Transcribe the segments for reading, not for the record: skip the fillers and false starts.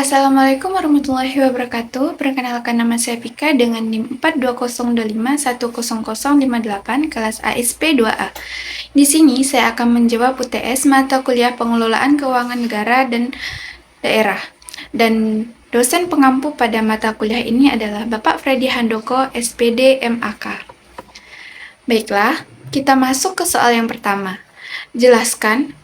Assalamualaikum warahmatullahi wabarakatuh. Perkenalkan, nama saya Vika dengan NIM 42025100058 kelas ASP 2A. Di sini saya akan menjawab UTS mata kuliah Pengelolaan Keuangan Negara dan Daerah. Dan dosen pengampu pada mata kuliah ini adalah Bapak Freddy Handoko, SPD MAK. Baiklah, kita masuk ke soal yang pertama. Jelaskan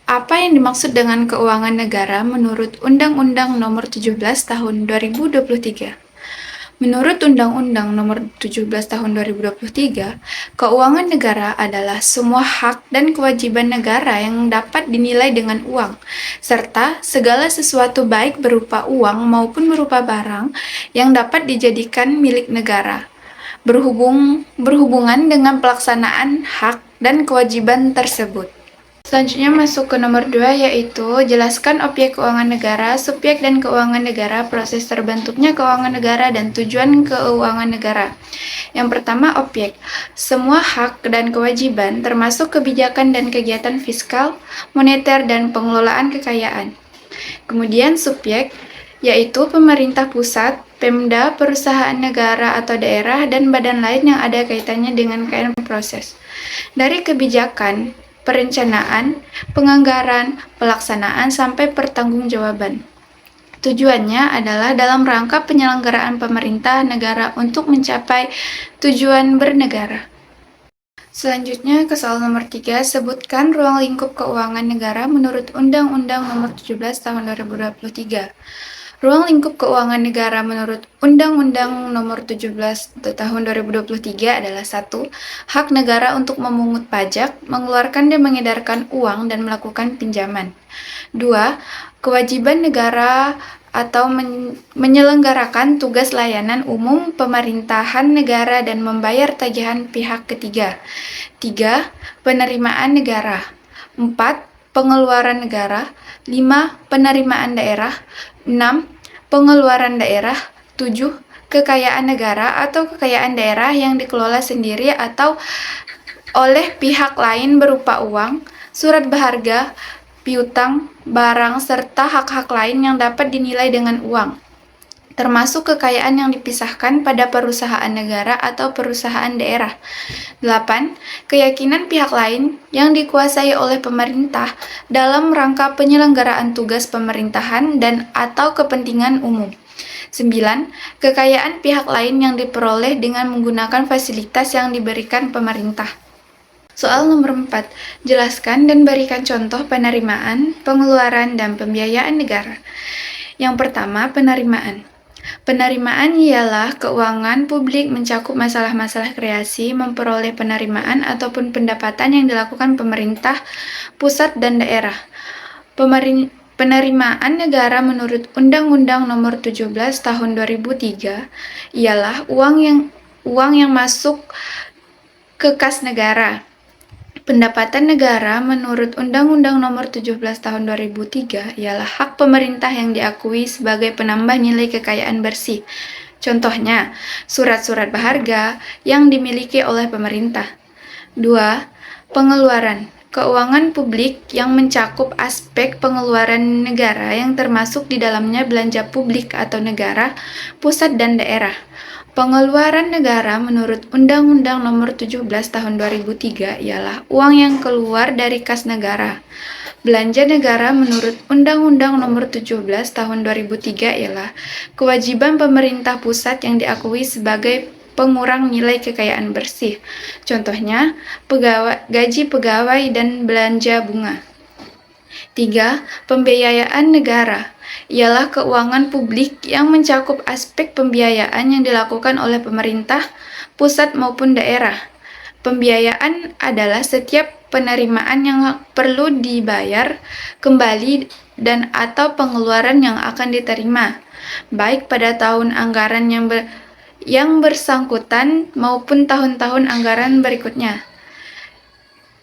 apa yang dimaksud dengan keuangan negara menurut Undang-Undang Nomor 17 Tahun 2023? Menurut Undang-Undang Nomor 17 Tahun 2023, keuangan negara adalah semua hak dan kewajiban negara yang dapat dinilai dengan uang, serta segala sesuatu baik berupa uang maupun berupa barang yang dapat dijadikan milik negara, berhubungan dengan pelaksanaan hak dan kewajiban tersebut. Selanjutnya masuk ke nomor 2, yaitu jelaskan objek keuangan negara, subjek dan keuangan negara, proses terbentuknya keuangan negara, dan tujuan keuangan negara. Yang pertama, objek. Semua hak dan kewajiban termasuk kebijakan dan kegiatan fiskal, moneter, dan pengelolaan kekayaan. Kemudian subjek, yaitu pemerintah pusat, Pemda, perusahaan negara atau daerah, dan badan lain yang ada kaitannya dengan proses. Dari kebijakan, perencanaan, penganggaran, pelaksanaan, sampai pertanggungjawaban. Tujuannya adalah dalam rangka penyelenggaraan pemerintah negara untuk mencapai tujuan bernegara. Selanjutnya ke soal nomor 3, sebutkan ruang lingkup keuangan negara menurut Undang-Undang Nomor 17 Tahun 2023. Ruang lingkup keuangan negara menurut Undang-Undang Nomor 17 Tahun 2023 adalah 1. Hak negara untuk memungut pajak, mengeluarkan dan mengedarkan uang, dan melakukan pinjaman. 2. Kewajiban negara atau menyelenggarakan tugas layanan umum pemerintahan negara dan membayar tagihan pihak ketiga. 3. Penerimaan negara. 4. Pengeluaran negara. 5. Penerimaan daerah. 6. Pengeluaran daerah. 7. Kekayaan negara atau kekayaan daerah yang dikelola sendiri atau oleh pihak lain berupa uang, surat berharga, piutang, barang, serta hak-hak lain yang dapat dinilai dengan uang, termasuk kekayaan yang dipisahkan pada perusahaan negara atau perusahaan daerah. 8. Keyakinan pihak lain yang dikuasai oleh pemerintah dalam rangka penyelenggaraan tugas pemerintahan dan atau kepentingan umum. 9. Kekayaan pihak lain yang diperoleh dengan menggunakan fasilitas yang diberikan pemerintah. Soal nomor 4, jelaskan dan berikan contoh penerimaan, pengeluaran, dan pembiayaan negara. Yang pertama, penerimaan. Penerimaan ialah keuangan publik mencakup masalah-masalah kreasi, memperoleh penerimaan ataupun pendapatan yang dilakukan pemerintah, pusat, dan daerah. Penerimaan negara menurut Undang-Undang Nomor 17 Tahun 2003 ialah uang yang masuk ke kas negara. Pendapatan negara menurut Undang-Undang Nomor 17 Tahun 2003 ialah hak pemerintah yang diakui sebagai penambah nilai kekayaan bersih. Contohnya, surat-surat berharga yang dimiliki oleh pemerintah. 2. Pengeluaran. Keuangan publik yang mencakup aspek pengeluaran negara yang termasuk di dalamnya belanja publik atau negara, pusat, dan daerah. Pengeluaran negara menurut Undang-Undang Nomor 17 Tahun 2003 ialah uang yang keluar dari kas negara. Belanja negara menurut Undang-Undang Nomor 17 Tahun 2003 ialah kewajiban pemerintah pusat yang diakui sebagai pengurang nilai kekayaan bersih. Contohnya, gaji pegawai dan belanja bunga. 3. Pembiayaan negara ialah keuangan publik yang mencakup aspek pembiayaan yang dilakukan oleh pemerintah, pusat maupun daerah. Pembiayaan adalah setiap penerimaan yang perlu dibayar kembali dan atau pengeluaran yang akan diterima, baik pada tahun anggaran yang bersangkutan maupun tahun-tahun anggaran berikutnya.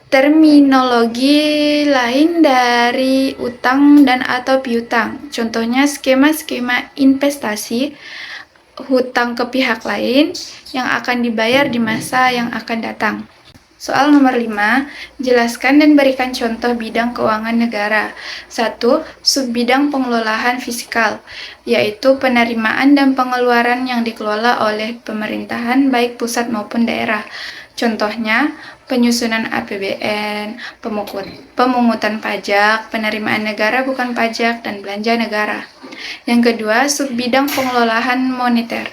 Terminologi lain dari utang dan atau piutang, contohnya skema-skema investasi, hutang ke pihak lain yang akan dibayar di masa yang akan datang. Soal nomor 5, jelaskan dan berikan contoh bidang keuangan negara. 1. Subbidang pengelolaan fiskal, yaitu penerimaan dan pengeluaran yang dikelola oleh pemerintahan baik pusat maupun daerah. Contohnya, penyusunan APBN, pemungutan pajak, penerimaan negara bukan pajak, dan belanja negara. Yang kedua, subbidang pengelolaan moneter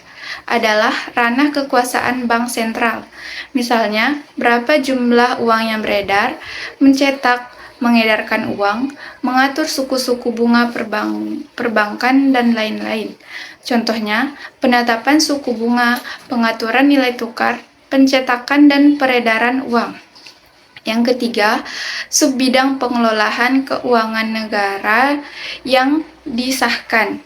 adalah ranah kekuasaan bank sentral. Misalnya, berapa jumlah uang yang beredar, mencetak, mengedarkan uang, mengatur suku-suku bunga perbankan, dan lain-lain. Contohnya, penetapan suku bunga, pengaturan nilai tukar, pencetakan dan peredaran uang. Yang ketiga, subbidang pengelolaan keuangan negara yang disahkan,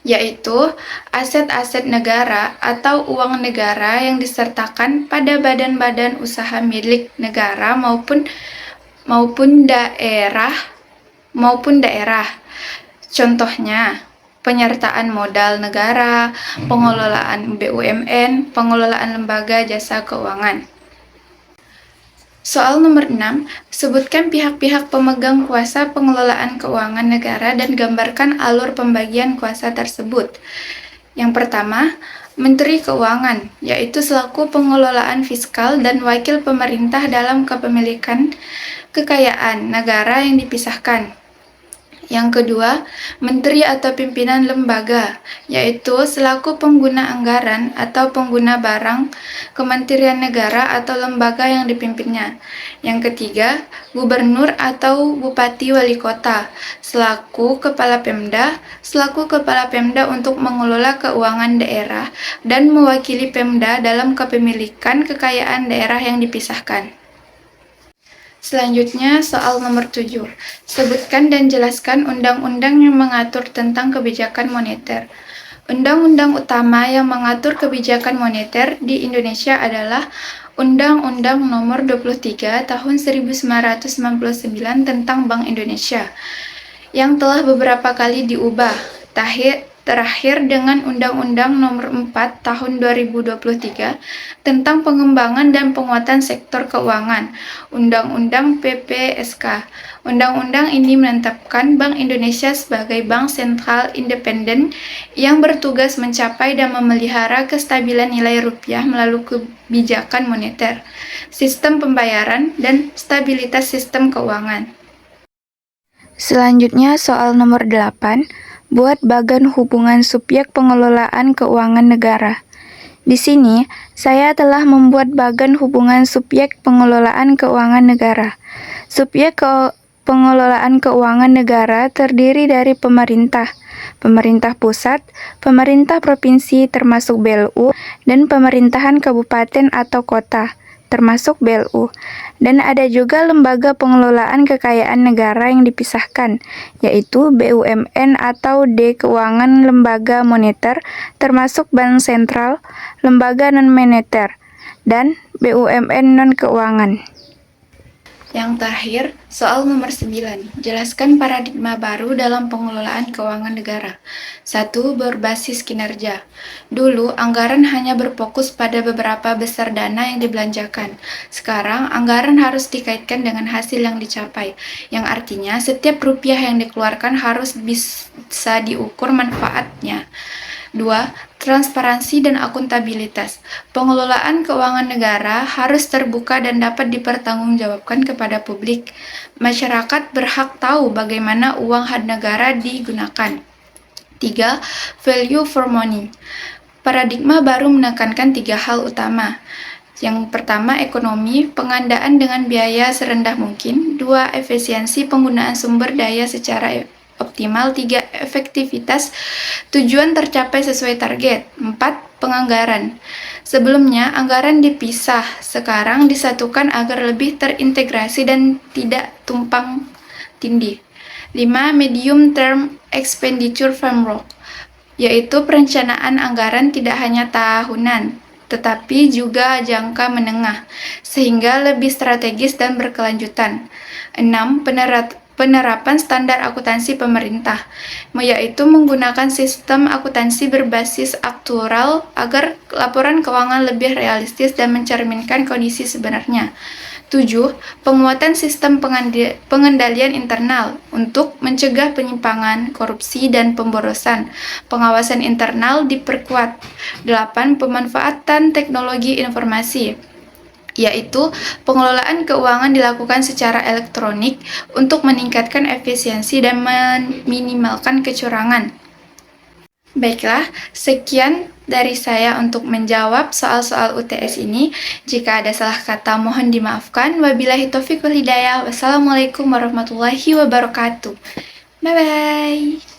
yaitu aset-aset negara atau uang negara yang disertakan pada badan-badan usaha milik negara maupun daerah. Contohnya, penyertaan modal negara, pengelolaan BUMN, pengelolaan lembaga jasa keuangan. Soal nomor 6, sebutkan pihak-pihak pemegang kuasa pengelolaan keuangan negara dan gambarkan alur pembagian kuasa tersebut. Yang pertama, Menteri Keuangan, yaitu selaku pengelolaan fiskal dan wakil pemerintah dalam kepemilikan kekayaan negara yang dipisahkan. Yang kedua, menteri atau pimpinan lembaga, yaitu selaku pengguna anggaran atau pengguna barang kementerian negara atau lembaga yang dipimpinnya. Yang ketiga, gubernur atau bupati wali kota, selaku kepala Pemda untuk mengelola keuangan daerah dan mewakili Pemda dalam kepemilikan kekayaan daerah yang dipisahkan. Selanjutnya, soal nomor 7. Sebutkan dan jelaskan undang-undang yang mengatur tentang kebijakan moneter. Undang-undang utama yang mengatur kebijakan moneter di Indonesia adalah Undang-Undang Nomor 23 Tahun 1999 tentang Bank Indonesia, yang telah beberapa kali diubah. Terakhir dengan Undang-Undang Nomor 4 Tahun 2023 tentang pengembangan dan penguatan sektor keuangan, Undang-Undang PPSK. Undang-undang ini menetapkan Bank Indonesia sebagai bank sentral independen yang bertugas mencapai dan memelihara kestabilan nilai rupiah melalui kebijakan moneter, sistem pembayaran, dan stabilitas sistem keuangan. Selanjutnya, soal nomor 8. Buat bagan hubungan subjek pengelolaan keuangan negara. Di sini, saya telah membuat bagan hubungan subjek pengelolaan keuangan negara. Subjek pengelolaan keuangan negara terdiri dari pemerintah pusat, pemerintah provinsi termasuk BLU, dan pemerintahan kabupaten atau kota termasuk BLU, dan ada juga lembaga pengelolaan kekayaan negara yang dipisahkan, yaitu BUMN atau D keuangan lembaga moneter, termasuk bank sentral, lembaga non-moneter, dan BUMN non-keuangan. Yang terakhir, soal nomor 9. Jelaskan paradigma baru dalam pengelolaan keuangan negara. 1. Berbasis kinerja. Dulu, anggaran hanya berfokus pada beberapa besar dana yang dibelanjakan. Sekarang, anggaran harus dikaitkan dengan hasil yang dicapai, yang artinya setiap rupiah yang dikeluarkan harus bisa diukur manfaatnya. 2. Transparansi dan akuntabilitas. Pengelolaan keuangan negara harus terbuka dan dapat dipertanggungjawabkan kepada publik. Masyarakat berhak tahu bagaimana uang negara digunakan. 3. Value for money. Paradigma baru menekankan 3 hal utama. Yang pertama, ekonomi, pengandaan dengan biaya serendah mungkin. 2. Efisiensi penggunaan sumber daya secara optimal. 3. Efektivitas, tujuan tercapai sesuai target. 4. Penganggaran. Sebelumnya, anggaran dipisah, sekarang disatukan agar lebih terintegrasi dan tidak tumpang tindih. 5. Medium Term Expenditure Framework, yaitu perencanaan anggaran tidak hanya tahunan, tetapi juga jangka menengah, sehingga lebih strategis dan berkelanjutan. 6. penerapan standar akuntansi pemerintah, yaitu menggunakan sistem akuntansi berbasis aktuaral agar laporan keuangan lebih realistis dan mencerminkan kondisi sebenarnya. 7. Penguatan sistem pengendalian internal untuk mencegah penyimpangan, korupsi, dan pemborosan. Pengawasan internal diperkuat. 8. Pemanfaatan teknologi informasi, yaitu pengelolaan keuangan dilakukan secara elektronik untuk meningkatkan efisiensi dan meminimalkan kecurangan. Baiklah, sekian dari saya untuk menjawab soal-soal UTS ini. Jika ada salah kata mohon dimaafkan. Wabillahi taufiq wal hidayah. Wassalamualaikum warahmatullahi wabarakatuh. Bye-bye.